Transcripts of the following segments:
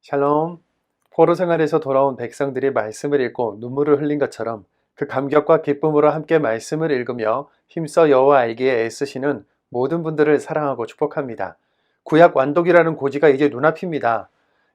샬롬. 포로 생활에서 돌아온 백성들이 말씀을 읽고 눈물을 흘린 것처럼 그 감격과 기쁨으로 함께 말씀을 읽으며 힘써 여호와 알기에 애쓰시는 모든 분들을 사랑하고 축복합니다. 구약 완독이라는 고지가 이제 눈앞입니다.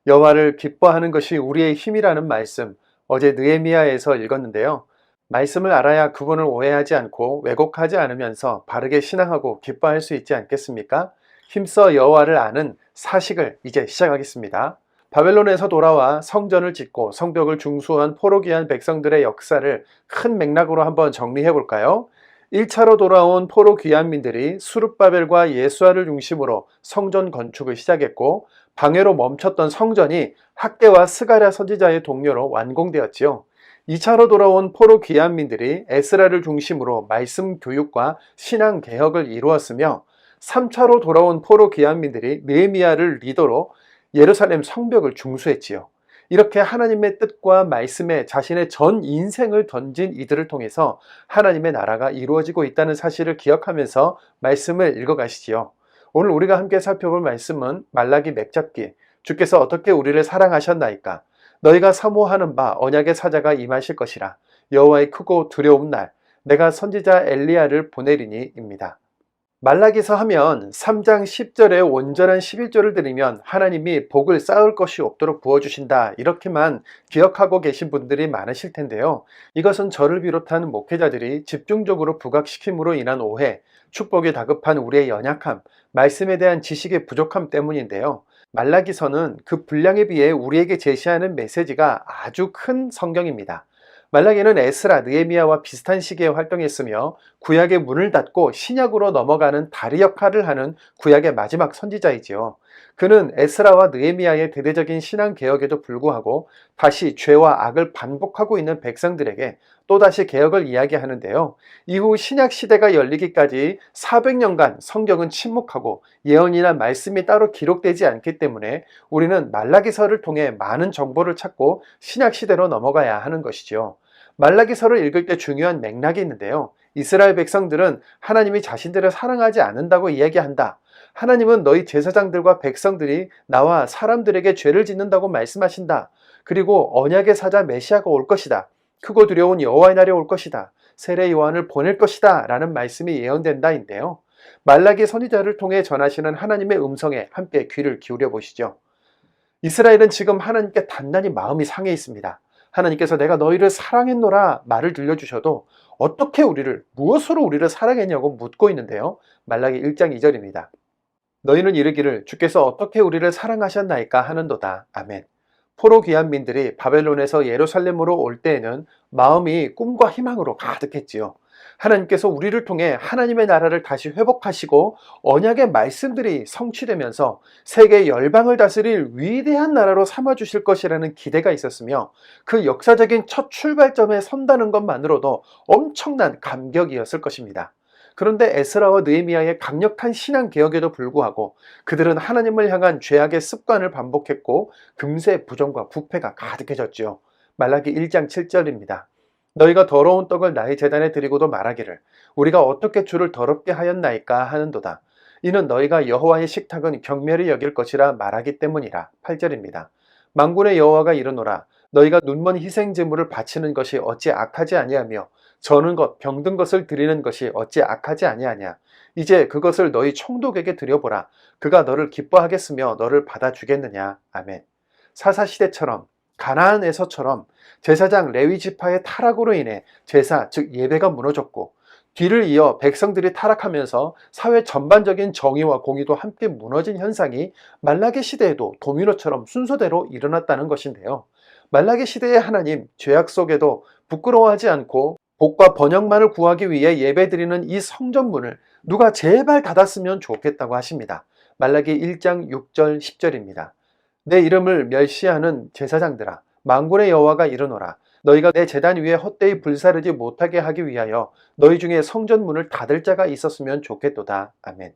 여호와를 기뻐하는 것이 우리의 힘이라는 말씀, 어제 느헤미야에서 읽었는데요. 말씀을 알아야 그분을 오해하지 않고 왜곡하지 않으면서 바르게 신앙하고 기뻐할 수 있지 않겠습니까? 힘써 여호와를 아는 사식을 이제 시작하겠습니다. 바벨론에서 돌아와 성전을 짓고 성벽을 중수한 포로 귀한 백성들의 역사를 큰 맥락으로 한번 정리해 볼까요? 1차로 돌아온 포로 귀환민들이 수룹바벨과 예수아를 중심으로 성전 건축을 시작했고, 방해로 멈췄던 성전이 학개와 스가랴 선지자의 동료로 완공되었지요. 2차로 돌아온 포로 귀환민들이 에스라를 중심으로 말씀 교육과 신앙 개혁을 이루었으며, 3차로 돌아온 포로 귀환민들이 느헤미야를 리더로 예루살렘 성벽을 중수했지요. 이렇게 하나님의 뜻과 말씀에 자신의 전 인생을 던진 이들을 통해서 하나님의 나라가 이루어지고 있다는 사실을 기억하면서 말씀을 읽어가시지요. 오늘 우리가 함께 살펴볼 말씀은 말라기 맥잡기, 주께서 어떻게 우리를 사랑하셨나이까, 너희가 사모하는 바 언약의 사자가 임하실 것이라, 여호와의 크고 두려운 날, 내가 선지자 엘리야를 보내리니 입니다. 말라기서 하면 3장 10절에 온전한 11조를 드리면 하나님이 복을 쌓을 것이 없도록 부어주신다, 이렇게만 기억하고 계신 분들이 많으실 텐데요. 이것은 저를 비롯한 목회자들이 집중적으로 부각시킴으로 인한 오해, 축복이 다급한 우리의 연약함, 말씀에 대한 지식의 부족함 때문인데요. 말라기서는 그 분량에 비해 우리에게 제시하는 메시지가 아주 큰 성경입니다. 말라기는 에스라, 느헤미야와 비슷한 시기에 활동했으며 구약의 문을 닫고 신약으로 넘어가는 다리 역할을 하는 구약의 마지막 선지자이지요. 그는 에스라와 느헤미야의 대대적인 신앙 개혁에도 불구하고 다시 죄와 악을 반복하고 있는 백성들에게 또다시 개혁을 이야기하는데요. 이후 신약 시대가 열리기까지 400년간 성경은 침묵하고 예언이나 말씀이 따로 기록되지 않기 때문에 우리는 말라기서를 통해 많은 정보를 찾고 신약 시대로 넘어가야 하는 것이죠. 말라기서를 읽을 때 중요한 맥락이 있는데요. 이스라엘 백성들은 하나님이 자신들을 사랑하지 않는다고 이야기한다. 하나님은 너희 제사장들과 백성들이 나와 사람들에게 죄를 짓는다고 말씀하신다. 그리고 언약의 사자 메시아가 올 것이다. 크고 두려운 여호와의 날이 올 것이다. 세례 요한을 보낼 것이다 라는 말씀이 예언된다인데요. 말라기 선지자를 통해 전하시는 하나님의 음성에 함께 귀를 기울여 보시죠. 이스라엘은 지금 하나님께 단단히 마음이 상해 있습니다. 하나님께서 내가 너희를 사랑했노라 말을 들려주셔도 어떻게 무엇으로 우리를 사랑했냐고 묻고 있는데요. 말라기 1장 2절입니다. 너희는 이르기를 주께서 어떻게 우리를 사랑하셨나이까 하는도다. 아멘. 포로 귀환민들이 바벨론에서 예루살렘으로 올 때에는 마음이 꿈과 희망으로 가득했지요. 하나님께서 우리를 통해 하나님의 나라를 다시 회복하시고 언약의 말씀들이 성취되면서 세계 열방을 다스릴 위대한 나라로 삼아주실 것이라는 기대가 있었으며, 그 역사적인 첫 출발점에 선다는 것만으로도 엄청난 감격이었을 것입니다. 그런데 에스라와 느헤미야의 강력한 신앙 개혁에도 불구하고 그들은 하나님을 향한 죄악의 습관을 반복했고 금세 부정과 부패가 가득해졌지요. 말라기 1장 7절입니다. 너희가 더러운 떡을 나의 제단에 드리고도 말하기를 우리가 어떻게 주를 더럽게 하였나이까 하는도다. 이는 너희가 여호와의 식탁은 경멸히 여길 것이라 말하기 때문이라. 8절입니다. 만군의 여호와가 이르노라. 너희가 눈먼 희생 제물을 바치는 것이 어찌 악하지 아니하며 저는 것 병든 것을 드리는 것이 어찌 악하지 아니하냐. 이제 그것을 너희 총독에게 드려보라. 그가 너를 기뻐하겠으며 너를 받아주겠느냐. 아멘. 사사시대처럼 가나안에서처럼 제사장 레위 지파의 타락으로 인해 제사 즉 예배가 무너졌고, 뒤를 이어 백성들이 타락하면서 사회 전반적인 정의와 공의도 함께 무너진 현상이 말라기 시대에도 도미노처럼 순서대로 일어났다는 것인데요. 말라기 시대의 하나님, 죄악 속에도 부끄러워하지 않고 복과 번영만을 구하기 위해 예배드리는 이 성전문을 누가 제발 닫았으면 좋겠다고 하십니다. 말라기 1장 6절 10절입니다. 내 이름을 멸시하는 제사장들아, 만군의 여호와가 이르노라. 너희가 내 제단 위에 헛되이 불사르지 못하게 하기 위하여 너희 중에 성전문을 닫을 자가 있었으면 좋겠도다. 아멘.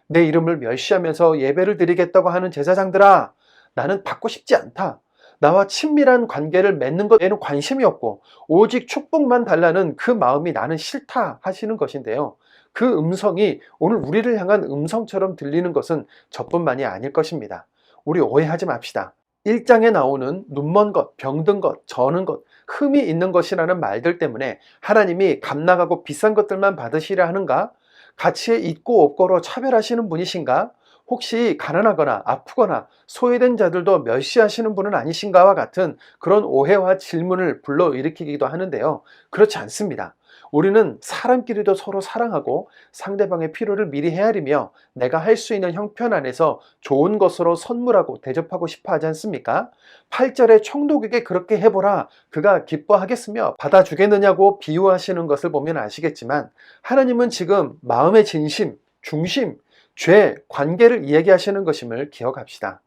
내 이름을 멸시하면서 예배를 드리겠다고 하는 제사장들아, 나는 받고 싶지 않다. 나와 친밀한 관계를 맺는 것에는 관심이 없고 오직 축복만 달라는 그 마음이 나는 싫다 하시는 것인데요. 그 음성이 오늘 우리를 향한 음성처럼 들리는 것은 저뿐만이 아닐 것입니다. 우리 오해하지 맙시다. 1장에 나오는 눈먼 것, 병든 것, 저는 것, 흠이 있는 것이라는 말들 때문에 하나님이 값나가고 비싼 것들만 받으시려 하는가? 가치에 있고 없고로 차별하시는 분이신가? 혹시 가난하거나 아프거나 소외된 자들도 멸시하시는 분은 아니신가와 같은 그런 오해와 질문을 불러일으키기도 하는데요. 그렇지 않습니다. 우리는 사람끼리도 서로 사랑하고 상대방의 필요를 미리 헤아리며 내가 할 수 있는 형편 안에서 좋은 것으로 선물하고 대접하고 싶어 하지 않습니까? 8절에 총독에게 그렇게 해보라 그가 기뻐하겠으며 받아주겠느냐고 비유하시는 것을 보면 아시겠지만 하나님은 지금 마음의 진심, 중심, 죄, 관계를 이야기하시는 것임을 기억합시다.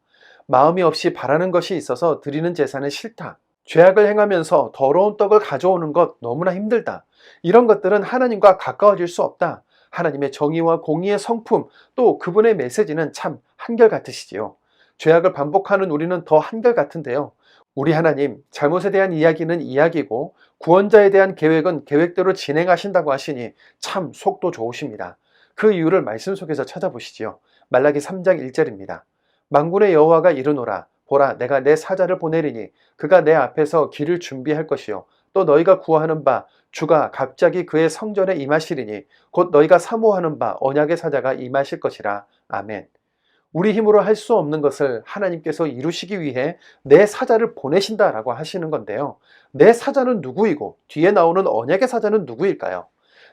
마음이 없이 바라는 것이 있어서 드리는 제사는 싫다. 죄악을 행하면서 더러운 떡을 가져오는 것 너무나 힘들다. 이런 것들은 하나님과 가까워질 수 없다. 하나님의 정의와 공의의 성품, 또 그분의 메시지는 참 한결같으시지요. 죄악을 반복하는 우리는 더 한결같은데요. 우리 하나님, 잘못에 대한 이야기는 이야기고 구원자에 대한 계획은 계획대로 진행하신다고 하시니 참 속도 좋으십니다. 그 이유를 말씀 속에서 찾아보시지요. 말라기 3장 1절입니다. 만군의 여호와가 이르노라 보라 내가 내 사자를 보내리니 그가 내 앞에서 길을 준비할 것이요 또 너희가 구하는 바 주가 갑자기 그의 성전에 임하시리니 곧 너희가 사모하는 바 언약의 사자가 임하실 것이라. 아멘. 우리 힘으로 할 수 없는 것을 하나님께서 이루시기 위해 내 사자를 보내신다라고 하시는 건데요. 내 사자는 누구이고 뒤에 나오는 언약의 사자는 누구일까요?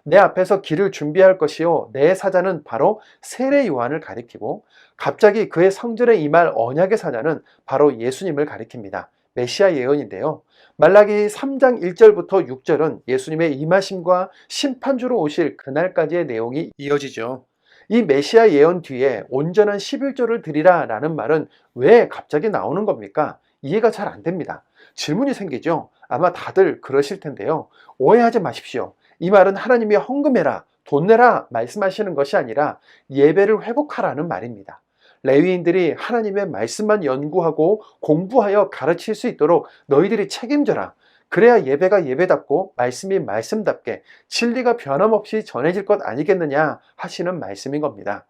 내 앞에서 길을 준비할 것이요 내 사자는 바로 세례 요한을 가리키고 갑자기 그의 성전에 임할 언약의 사자는 바로 예수님을 가리킵니다. 메시아 예언인데요. 말라기 3장 1절부터 6절은 예수님의 임하심과 심판주로 오실 그날까지의 내용이 이어지죠. 이 메시아 예언 뒤에 온전한 11조를 드리라 라는 말은 왜 갑자기 나오는 겁니까? 이해가 잘 안 됩니다. 질문이 생기죠. 아마 다들 그러실 텐데요. 오해하지 마십시오. 이 말은 하나님이 헌금해라, 돈 내라 말씀하시는 것이 아니라 예배를 회복하라는 말입니다. 레위인들이 하나님의 말씀만 연구하고 공부하여 가르칠 수 있도록 너희들이 책임져라. 그래야 예배가 예배답고 말씀이 말씀답게 진리가 변함없이 전해질 것 아니겠느냐 하시는 말씀인 겁니다.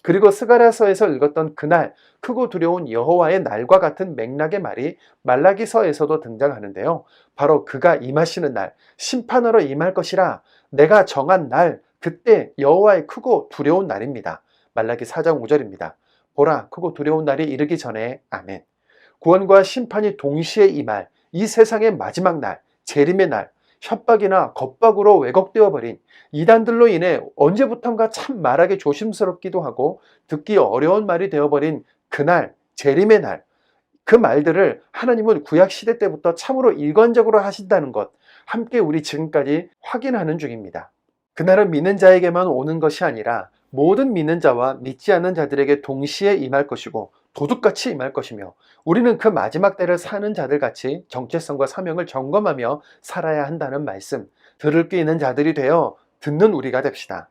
그리고 스가랴서에서 읽었던 그날 크고 두려운 여호와의 날과 같은 맥락의 말이 말라기서에서도 등장하는데요. 바로 그가 임하시는 날, 심판하러 임할 것이라. 내가 정한 날, 그때 여호와의 크고 두려운 날입니다. 말라기 4장 5절입니다. 보라, 크고 두려운 날이 이르기 전에. 아멘. 구원과 심판이 동시에 임할 이 세상의 마지막 날, 재림의 날, 협박이나 겁박으로 왜곡되어 버린 이단들로 인해 언제부턴가 참 말하기 조심스럽기도 하고 듣기 어려운 말이 되어버린 그날, 재림의 날, 그 말들을 하나님은 구약 시대 때부터 참으로 일관적으로 하신다는 것, 함께 우리 지금까지 확인하는 중입니다. 그날은 믿는 자에게만 오는 것이 아니라 모든 믿는 자와 믿지 않는 자들에게 동시에 임할 것이고 도둑같이 임할 것이며 우리는 그 마지막 때를 사는 자들같이 정체성과 사명을 점검하며 살아야 한다는 말씀, 들을 게 있는 자들이 되어 듣는 우리가 됩시다.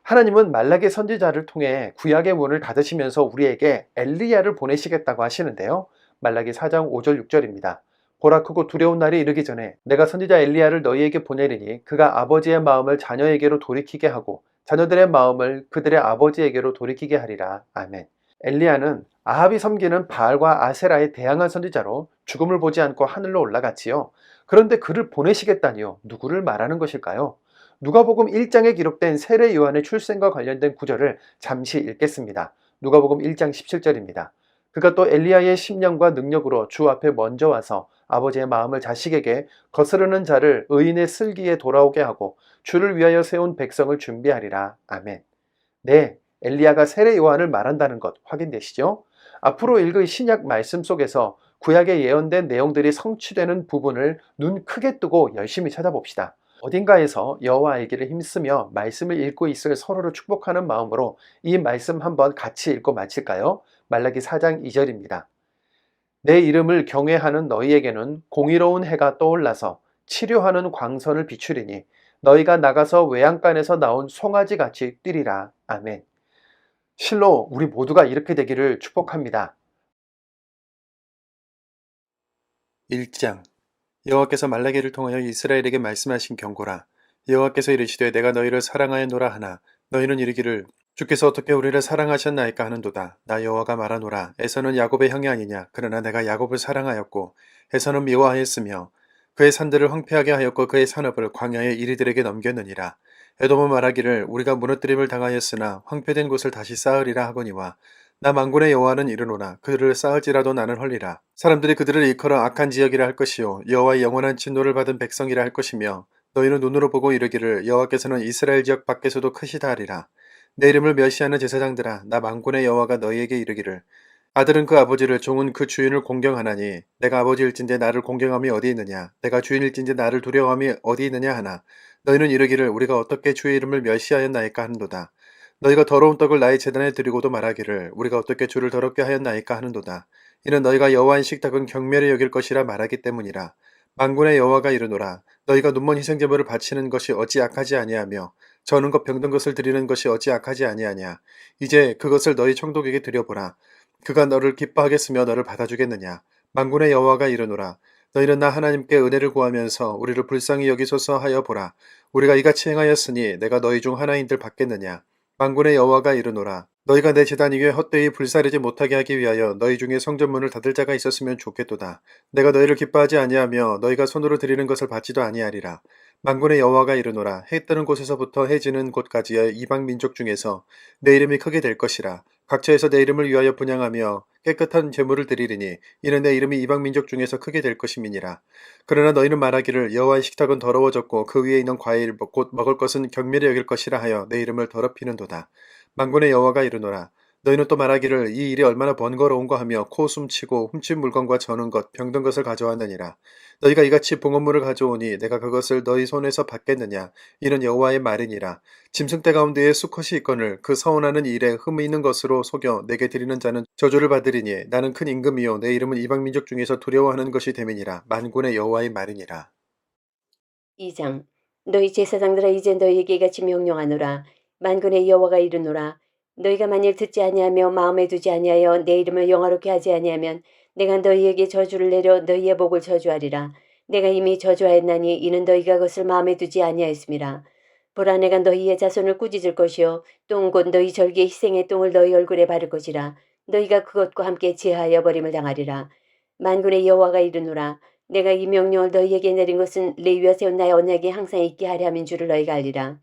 하나님은 말라기 선지자를 통해 구약의 문을 닫으시면서 우리에게 엘리야를 보내시겠다고 하시는데요. 말라기 4장 5절 6절입니다. 보라 크고 두려운 날이 이르기 전에 내가 선지자 엘리야를 너희에게 보내리니 그가 아버지의 마음을 자녀에게로 돌이키게 하고 자녀들의 마음을 그들의 아버지에게로 돌이키게 하리라. 아멘. 엘리야는 아합이 섬기는 바알과 아세라에 대항한 선지자로 죽음을 보지 않고 하늘로 올라갔지요. 그런데 그를 보내시겠다니요. 누구를 말하는 것일까요? 누가복음 1장에 기록된 세례 요한의 출생과 관련된 구절을 잠시 읽겠습니다. 누가복음 1장 17절입니다. 그가 또 엘리야의 심령과 능력으로 주 앞에 먼저 와서 아버지의 마음을 자식에게 거스르는 자를 의인의 슬기에 돌아오게 하고 주를 위하여 세운 백성을 준비하리라. 아멘. 네, 엘리야가 세례 요한을 말한다는 것 확인되시죠? 앞으로 읽을 신약 말씀 속에서 구약에 예언된 내용들이 성취되는 부분을 눈 크게 뜨고 열심히 찾아봅시다. 어딘가에서 여호와 알기를 힘쓰며 말씀을 읽고 있을 서로를 축복하는 마음으로 이 말씀 한번 같이 읽고 마칠까요? 말라기 4장 2절입니다. 내 이름을 경외하는 너희에게는 공의로운 해가 떠올라서 치료하는 광선을 비추리니 너희가 나가서 외양간에서 나온 송아지같이 뛰리라. 아멘. 실로 우리 모두가 이렇게 되기를 축복합니다. 1장 여호와께서 말라기를 통하여 이스라엘에게 말씀하신 경고라. 여호와께서 이르시되 내가 너희를 사랑하였노라 하나 너희는 이르기를 주께서 어떻게 우리를 사랑하셨나이까 하는도다. 나 여호와가 말하노라. 에서는 야곱의 형이 아니냐. 그러나 내가 야곱을 사랑하였고 에서는 미워하였으며 그의 산들을 황폐하게 하였고 그의 산업을 광야의 이리들에게 넘겼느니라. 에돔은 말하기를 우리가 무너뜨림을 당하였으나 황폐된 곳을 다시 쌓으리라 하거니와 나 만군의 여호와는 이르노라. 그들을 쌓을지라도 나는 헐리라. 사람들이 그들을 일컬어 악한 지역이라 할 것이요 여호와의 영원한 진노를 받은 백성이라 할 것이며 너희는 눈으로 보고 이르기를 여호와께서는 이스라엘 지역 밖에서도 크시다 하리라. 내 이름을 멸시하는 제사장들아 나 만군의 여호와가 너희에게 이르기를 아들은 그 아버지를 종은 그 주인을 공경하나니 내가 아버지일진데 나를 공경함이 어디 있느냐 내가 주인일진데 나를 두려워함이 어디 있느냐 하나 너희는 이르기를 우리가 어떻게 주의 이름을 멸시하였나이까 하는도다. 너희가 더러운 떡을 나의 제단에 드리고도 말하기를 우리가 어떻게 주를 더럽게 하였나이까 하는도다. 이는 너희가 여호와의 식탁은 경멸히 여길 것이라 말하기 때문이라. 만군의 여호와가 이르노라. 너희가 눈먼 희생제물을 바치는 것이 어찌 악하지 아니하며 저는 것 병든 것을 드리는 것이 어찌 악하지 아니하냐. 이제 그것을 너희 청독에게 드려보라. 그가 너를 기뻐하겠으며 너를 받아주겠느냐. 만군의 여호와가 이르노라. 너희는 나 하나님께 은혜를 구하면서 우리를 불쌍히 여기소서 하여 보라. 우리가 이같이 행하였으니 내가 너희 중 하나인들 받겠느냐. 만군의 여호와가 이르노라. 너희가 내 제단 위에 헛되이 불사르지 못하게 하기 위하여 너희 중에 성전문을 닫을 자가 있었으면 좋겠도다. 내가 너희를 기뻐하지 아니하며 너희가 손으로 드리는 것을 받지도 아니하리라. 만군의 여호와가 이르노라. 해 뜨는 곳에서부터 해 지는 곳까지의 이방 민족 중에서 내 이름이 크게 될 것이라. 각처에서 내 이름을 위하여 분향하며 깨끗한 제물을 드리리니 이는 내 이름이 이방 민족 중에서 크게 될 것임이니라. 그러나 너희는 말하기를 여호와의 식탁은 더러워졌고 그 위에 있는 과일 곧 먹을 것은 경멸히 여길 것이라 하여 내 이름을 더럽히는도다. 만군의 여호와가 이르노라. 너희는 또 말하기를 이 일이 얼마나 번거로운가 하며 코 숨치고 훔친 물건과 저는 것 병든 것을 가져왔느니라. 너희가 이같이 봉헌물을 가져오니 내가 그것을 너희 손에서 받겠느냐. 이는 여호와의 말이니라. 짐승떼 가운데에 수컷이 있거늘 그 서운하는 일에 흠이 있는 것으로 속여 내게 드리는 자는 저주를 받으리니 나는 큰 임금이요 내 이름은 이방 민족 중에서 두려워하는 것이 됨이니라. 만군의 여호와의 말이니라. 2장 너희 제사장들아 이제 너희에게 이같이 명령하노라. 만군의 여호와가 이르노라. 너희가 만일 듣지 아니하며 마음에 두지 아니하여 내 이름을 영화롭게 하지 아니하면 내가 너희에게 저주를 내려 너희의 목을 저주하리라. 내가 이미 저주하였나니 이는 너희가 그것을 마음에 두지 아니하였음이라. 보라 내가 너희의 자손을 꾸짖을 것이요 똥 곧 너희 절기의 희생의 똥을 너희 얼굴에 바를 것이라. 너희가 그것과 함께 제하여 버림을 당하리라. 만군의 여호와가 이르노라. 내가 이 명령을 너희에게 내린 것은 레위와 세운 나의 언약이 항상 있게 하려 함인 줄을 너희가 알리라.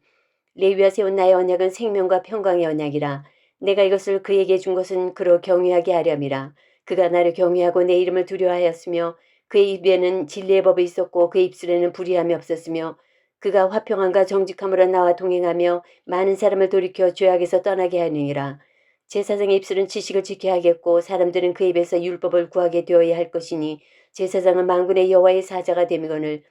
레위와 세운 나의 언약은 생명과 평강의 언약이라. 내가 이것을 그에게 준 것은 그로 경외하게 하렴이라. 그가 나를 경외하고 내 이름을 두려워하였으며 그의 입에는 진리의 법이 있었고 그의 입술에는 불의함이 없었으며 그가 화평함과 정직함으로 나와 동행하며 많은 사람을 돌이켜 죄악에서 떠나게 하느니라. 제사장의 입술은 지식을 지켜야 하겠고 사람들은 그 입에서 율법을 구하게 되어야 할 것이니 제사장은 만군의 여호와의 사자가 되미거늘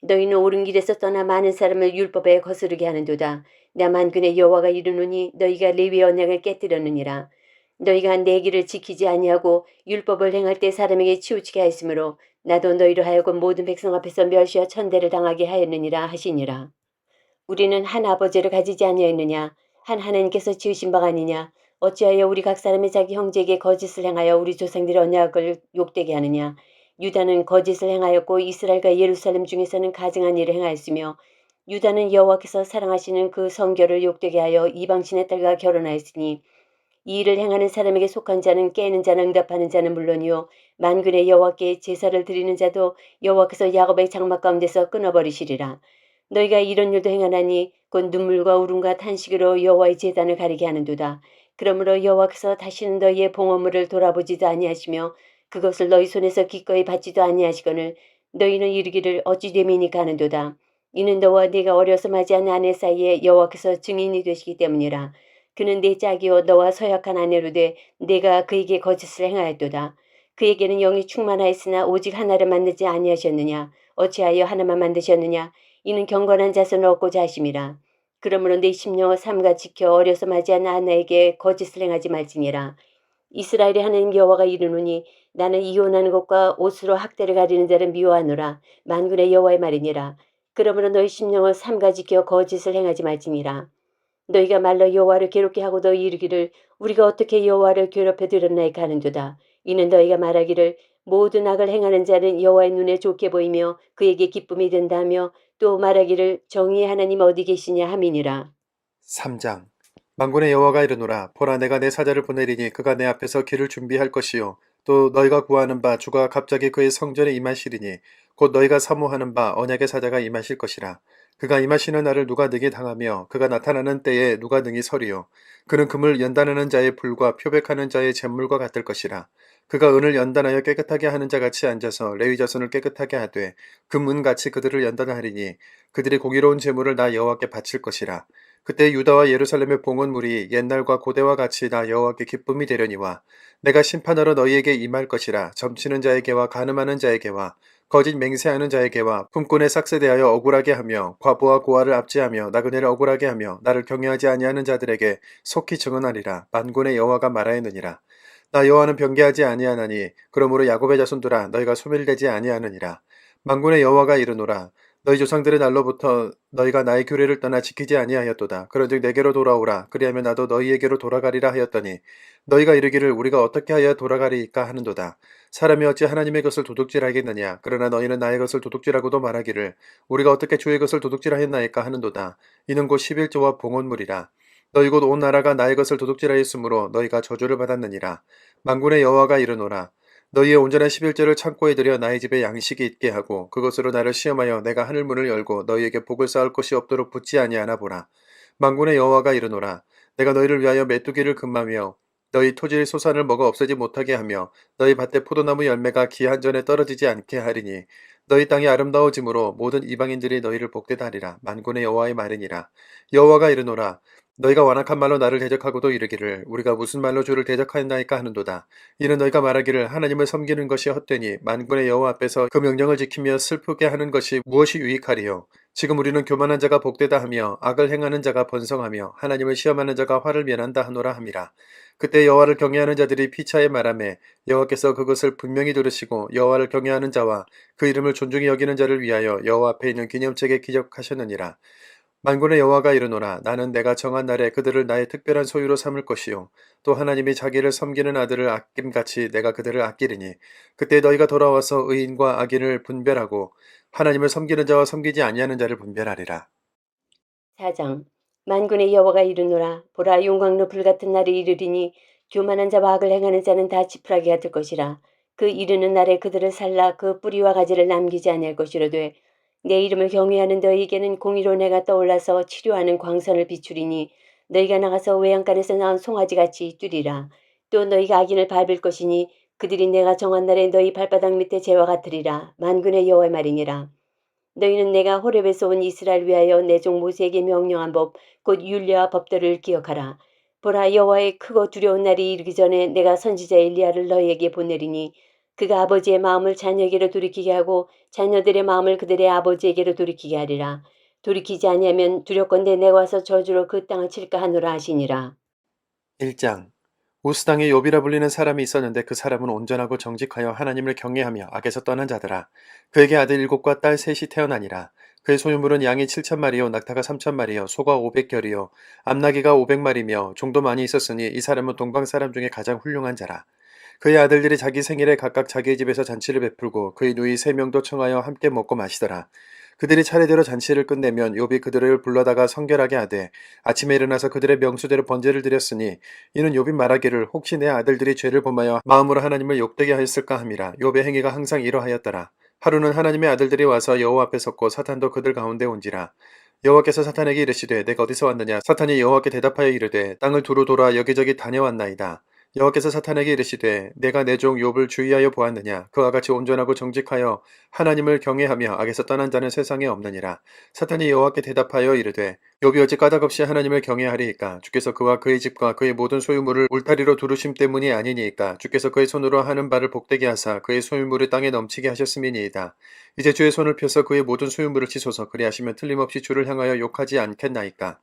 너희는 옳은 길에서 떠나 많은 사람을 율법에 거스르게 하는도다. 나 만군의 여호와가 이르노니 너희가 레위의 언약을 깨뜨렸느니라. 너희가 내 길을 지키지 아니하고 율법을 행할 때 사람에게 치우치게 하였으므로 나도 너희로 하여금 모든 백성 앞에서 멸시와 천대를 당하게 하였느니라 하시니라. 우리는 한 아버지를 가지지 아니하였느냐? 한 하나님께서 지으신 바가 아니냐? 어찌하여 우리 각 사람이 자기 형제에게 거짓을 행하여 우리 조상들의 언약을 욕되게 하느냐? 유다는 거짓을 행하였고 이스라엘과 예루살렘 중에서는 가증한 일을 행하였으며 유다는 여호와께서 사랑하시는 그 성결을 욕되게 하여 이방신의 딸과 결혼하였으니 이 일을 행하는 사람에게 속한 자는 깨는 자나 응답하는 자는 물론이요 만군의 여호와께 제사를 드리는 자도 여호와께서 야곱의 장막 가운데서 끊어버리시리라. 너희가 이런 일도 행하나니 곧 눈물과 울음과 탄식으로 여호와의 제단을 가리게 하는도다. 그러므로 여호와께서 다시는 너희의 봉헌물을 돌아보지도 아니하시며 그것을 너희 손에서 기꺼이 받지도 아니하시거늘 너희는 이르기를 어찌 됨이니까 하는도다. 이는 너와 네가 어려서 맞이한 아내 사이에 여호와께서 증인이 되시기 때문이라. 그는 내 짝이요 너와 서약한 아내로 돼 내가 그에게 거짓을 행하였도다. 그에게는 영이 충만하였으나 오직 하나를 만들지 아니하셨느냐. 어찌하여 하나만 만드셨느냐. 이는 경건한 자손을 얻고자 하심이라. 그러므로 내 심령을 삼가 지켜 어려서 맞이한 아내에게 거짓을 행하지 말지니라. 이스라엘의 하나님 여호와가 이르노니 나는 이혼하는 것과 옷으로 학대를 가리는 자를 미워하노라. 만군의 여호와의 말이니라. 그러므로 너희 심령을 삼가 지켜 거짓을 행하지 말지니라. 너희가 말로 여호와를 괴롭게 하고도 이르기를 우리가 어떻게 여호와를 괴롭혀 드렸나이까 하는도다. 이는 너희가 말하기를 모든 악을 행하는 자는 여호와의 눈에 좋게 보이며 그에게 기쁨이 된다며 또 말하기를 정의의 하나님 어디 계시냐 함이니라. 3장 만군의 여호와가 이르노라. 보라, 내가 내 사자를 보내리니 그가 내 앞에서 길을 준비할 것이요 또 너희가 구하는 바 주가 갑자기 그의 성전에 임하시리니 곧 너희가 사모하는 바 언약의 사자가 임하실 것이라. 그가 임하시는 날을 누가 능히 당하며 그가 나타나는 때에 누가 능히 서리요. 그는 금을 연단하는 자의 불과 표백하는 자의 잿물과 같을 것이라. 그가 은을 연단하여 깨끗하게 하는 자같이 앉아서 레위 자손을 깨끗하게 하되 금은같이 그들을 연단하리니 그들이 공의로운 제물을 나 여호와께 바칠 것이라. 그때 유다와 예루살렘의 봉헌물이 옛날과 고대와 같이 나 여호와께 기쁨이 되려니와 내가 심판하러 너희에게 임할 것이라. 점치는 자에게와 간음하는 자에게와 거짓 맹세하는 자에게와 품꾼의 삭세 대하여 억울하게 하며 과부와 고아를 압제하며 나그네를 억울하게 하며 나를 경외하지 아니하는 자들에게 속히 증언하리라. 만군의 여호와가 말하였느니라. 나 여호와는 변개하지 아니하나니 그러므로 야곱의 자손들아 너희가 소멸되지 아니하느니라. 만군의 여호와가 이르노라. 너희 조상들의 날로부터 너희가 나의 규례를 떠나 지키지 아니하였도다. 그런즉 내게로 돌아오라. 그리하면 나도 너희에게로 돌아가리라 하였더니 너희가 이르기를 우리가 어떻게 하여 돌아가리이까 하는도다. 사람이 어찌 하나님의 것을 도둑질하겠느냐. 그러나 너희는 나의 것을 도둑질하고도 말하기를 우리가 어떻게 주의 것을 도둑질하였나이까 하는도다. 이는 곧 11조와 봉헌물이라. 너희 곧 온 나라가 나의 것을 도둑질하였으므로 너희가 저주를 받았느니라. 만군의 여호와가 이르노라. 너희의 온전한 11조를 창고에 들여 나의 집에 양식이 있게 하고 그것으로 나를 시험하여 내가 하늘 문을 열고 너희에게 복을 쌓을 것이 없도록 붙지 아니하나 보라. 만군의 여호와가 이르노라. 내가 너희를 위하여 메뚜기를 금하며 너희 토지의 소산을 먹어 없애지 못하게 하며 너희 밭에 포도나무 열매가 기한 전에 떨어지지 않게 하리니 너희 땅이 아름다워짐으로 모든 이방인들이 너희를 복되다 하리라. 만군의 여호와의 말이니라. 여호와가 이르노라. 너희가 완악한 말로 나를 대적하고도 이르기를 우리가 무슨 말로 주를 대적하였나이까 하는도다. 이는 너희가 말하기를 하나님을 섬기는 것이 헛되니 만군의 여호와 앞에서 그 명령을 지키며 슬프게 하는 것이 무엇이 유익하리요. 지금 우리는 교만한 자가 복되다 하며 악을 행하는 자가 번성하며 하나님을 시험하는 자가 화를 면한다 하노라 함이라. 그때 여호와를 경외하는 자들이 피차에 말하매 여호와께서 그것을 분명히 들으시고 여호와를 경외하는 자와 그 이름을 존중히 여기는 자를 위하여 여호와 앞에 있는 기념책에 기록하셨느니라. 만군의 여호와가 이르노라. 나는 내가 정한 날에 그들을 나의 특별한 소유로 삼을 것이요 또 하나님이 자기를 섬기는 아들을 아낌같이 내가 그들을 아끼리니 그때 너희가 돌아와서 의인과 악인을 분별하고 하나님을 섬기는 자와 섬기지 아니하는 자를 분별하리라. 4장 만군의 여호와가 이르노라. 보라, 용광로 불같은 날이 이르리니 교만한 자와 악을 행하는 자는 다 지푸라기가 될 것이라. 그 이르는 날에 그들을 살라 그 뿌리와 가지를 남기지 아니할 것이로되 내 이름을 경외하는 너희에게는 공의로 내가 떠올라서 치료하는 광선을 비추리니 너희가 나가서 외양간에서 나온 송아지같이 뛰리라. 또 너희가 악인을 밟을 것이니 그들이 내가 정한 날에 너희 발바닥 밑에 재와 같으리라. 만군의 여호와의 말이니라. 너희는 내가 호렙에서 온 이스라엘 위하여 내 종 모세에게 명령한 법 곧 율례와 법도를 기억하라. 보라, 여호와의 크고 두려운 날이 이르기 전에 내가 선지자 엘리야를 너희에게 보내리니 그가 아버지의 마음을 자녀에게로 돌이키게 하고 자녀들의 마음을 그들의 아버지에게로 돌이키게 하리라. 돌이키지 아니하면 두렵건대 내가 와서 저주로 그 땅을 칠까 하노라 하시니라. 1장 우스 땅에 욥이라 불리는 사람이 있었는데 그 사람은 온전하고 정직하여 하나님을 경외하며 악에서 떠난 자더라. 그에게 아들 7과 딸 셋이 태어나니라. 그의 소유물은 양이 7,000마리요 낙타가 3,000마리요 소가 500결이요 암나귀가 500마리며 종도 많이 있었으니 이 사람은 동방 사람 중에 가장 훌륭한 자라. 그의 아들들이 자기 생일에 각각 자기의 집에서 잔치를 베풀고 그의 누이 3명도 청하여 함께 먹고 마시더라. 그들이 차례대로 잔치를 끝내면 욥이 그들을 불러다가 성결하게 하되 아침에 일어나서 그들의 명수대로 번제를 드렸으니 이는 욥이 말하기를 혹시 내 아들들이 죄를 범하여 마음으로 하나님을 욕되게 하였을까 함이라. 욥의 행위가 항상 이러하였더라. 하루는 하나님의 아들들이 와서 여호와 앞에 섰고 사탄도 그들 가운데 온지라. 여호와께서 사탄에게 이르시되 내가 어디서 왔느냐. 사탄이 여호와께 대답하여 이르되 땅을 두루 돌아 여기저기 다녀왔나이다. 여호와께서 사탄에게 이르시되 내가 내 종 욥을 주의하여 보았느냐. 그와 같이 온전하고 정직하여 하나님을 경외하며 악에서 떠난 자는 세상에 없느니라. 사탄이 여호와께 대답하여 이르되 욥이 어찌 까닭없이 하나님을 경외하리이까. 주께서 그와 그의 집과 그의 모든 소유물을 울타리로 두르심 때문이 아니니이까. 주께서 그의 손으로 하는 바를 복되게 하사 그의 소유물을 땅에 넘치게 하셨음이니이다. 이제 주의 손을 펴서 그의 모든 소유물을 치소서. 그리하시면 틀림없이 주를 향하여 욕하지 않겠나이까.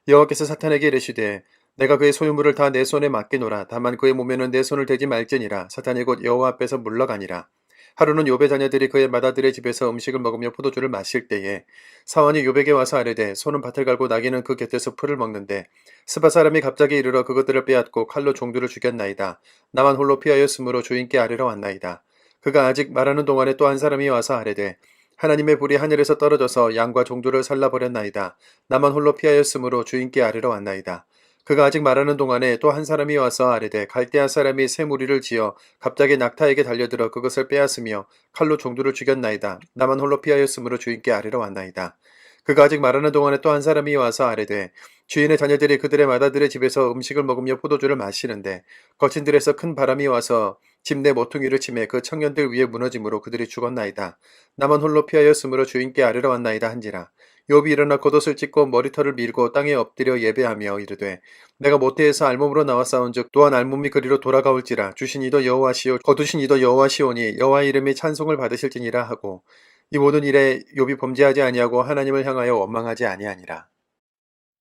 여호와께서 사탄에게 이르시되 내가 그의 소유물을 다 내 손에 맡기노라. 다만 그의 몸에는 내 손을 대지 말지니라. 사탄이 곧 여호와 앞에서 물러가니라. 하루는 욥의 자녀들이 그의 맏아들의 집에서 음식을 먹으며 포도주를 마실 때에 사원이 욥에게 와서 아뢰되 소는 밭을 갈고 나귀는 그 곁에서 풀을 먹는데 스바 사람이 갑자기 이르러 그것들을 빼앗고 칼로 종들을 죽였나이다. 나만 홀로 피하였으므로 주인께 아뢰러 왔나이다. 그가 아직 말하는 동안에 또 한 사람이 와서 아뢰되 하나님의 불이 하늘에서 떨어져서 양과 종들을 살라버렸나이다. 나만 홀로 피하였으므로 주인께 아뢰러 왔나이다. 그가 아직 말하는 동안에 또 한 사람이 와서 아뢰되 갈대아 사람이 새 무리를 지어 갑자기 낙타에게 달려들어 그것을 빼앗으며 칼로 종두를 죽였나이다. 나만 홀로 피하였으므로 주인께 아뢰러 왔나이다. 그가 아직 말하는 동안에 또 한 사람이 와서 아뢰되 주인의 자녀들이 그들의 마다들의 집에서 음식을 먹으며 포도주를 마시는데 거친 들에서 큰 바람이 와서 집 내 모퉁이를 치매 그 청년들 위에 무너짐으로 그들이 죽었나이다. 나만 홀로 피하였으므로 주인께 아뢰러 왔나이다 한지라. 욥이 일어나 겉옷을 찢고 머리털을 밀고 땅에 엎드려 예배하며 이르되 내가 모태에서 알몸으로 나왔사온즉 또한 알몸이 그리로 돌아가올지라. 주신 이도 여호와시오 거두신 이도 여호와시오니 여호와 이름이 찬송을 받으실지니라 하고 이 모든 일에 욥이 범죄하지 아니하고 하나님을 향하여 원망하지 아니하니라.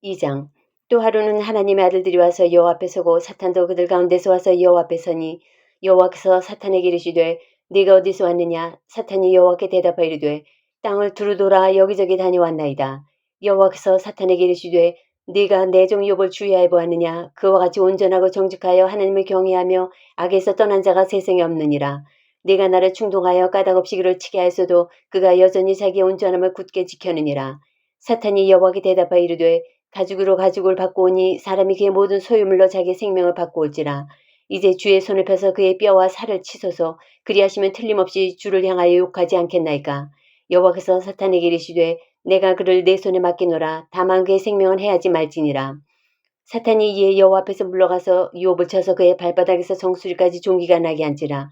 2장. 또 하루는 하나님의 아들들이 와서 여호와 앞에 서고 사탄도 그들 가운데서 와서 여호와 앞에 서니 여호와께서 사탄에게 이르시되 네가 어디서 왔느냐. 사탄이 여호와께 대답하여 이르되 땅을 두루 돌아 여기저기 다녀왔나이다. 여호와께서 사탄에게 이르시되 네가 내 종 욥을 주의하여 보았느냐. 그와 같이 온전하고 정직하여 하나님을 경외하며 악에서 떠난 자가 세상에 없느니라. 네가 나를 충동하여 까닭없이 그를 치게 하였어도 그가 여전히 자기의 온전함을 굳게 지켰느니라. 사탄이 여호와께 대답하여 이르되 가죽으로 가죽을 받고 오니 사람이 그의 모든 소유물로 자기의 생명을 받고 올지라. 이제 주의 손을 펴서 그의 뼈와 살을 치소서. 그리하시면 틀림없이 주를 향하여 욕하지 않겠나이까. 여호와께서 사탄에게 이르시되 내가 그를 내 손에 맡기노라. 다만 그의 생명은 해하지 말지니라. 사탄이 이에 여호와 앞에서 물러가서 욥을 쳐서 그의 발바닥에서 정수리까지 종기가 나게 한지라.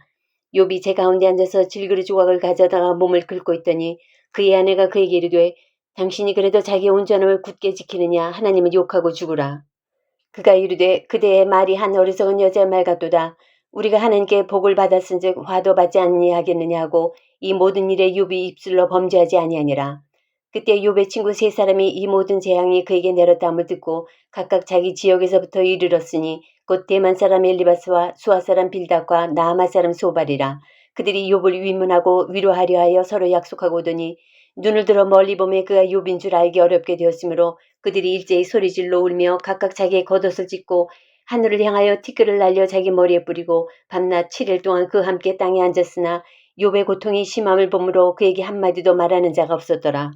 욥이 제 가운데 앉아서 질그릇 조각을 가져다가 몸을 긁고 있더니 그의 아내가 그에게 이르되 당신이 그래도 자기의 온전함을 굳게 지키느냐. 하나님을 욕하고 죽으라. 그가 이르되 그대의 말이 한 어리석은 여자의 말 같도다. 우리가 하나님께 복을 받았은즉 화도 받지 아니하겠느냐 하고 이 모든 일에 욥이 입술로 범죄하지 아니하니라. 그때 욥의 친구 세 사람이 이 모든 재앙이 그에게 내렸다함을 듣고 각각 자기 지역에서부터 이르렀으니 곧 대만 사람 엘리바스와 수아 사람 빌닷과 나아마 사람 소발이라. 그들이 욥을 위문하고 위로하려 하여 서로 약속하고 오더니 눈을 들어 멀리 보매 그가 욥인 줄 알기 어렵게 되었으므로 그들이 일제히 소리질러 울며 각각 자기의 겉옷을 찢고 하늘을 향하여 티끌을 날려 자기 머리에 뿌리고 밤낮 7일 동안 그 함께 땅에 앉았으나 욥의 고통이 심함을 보므로 그에게 한마디도 말하는 자가 없었더라.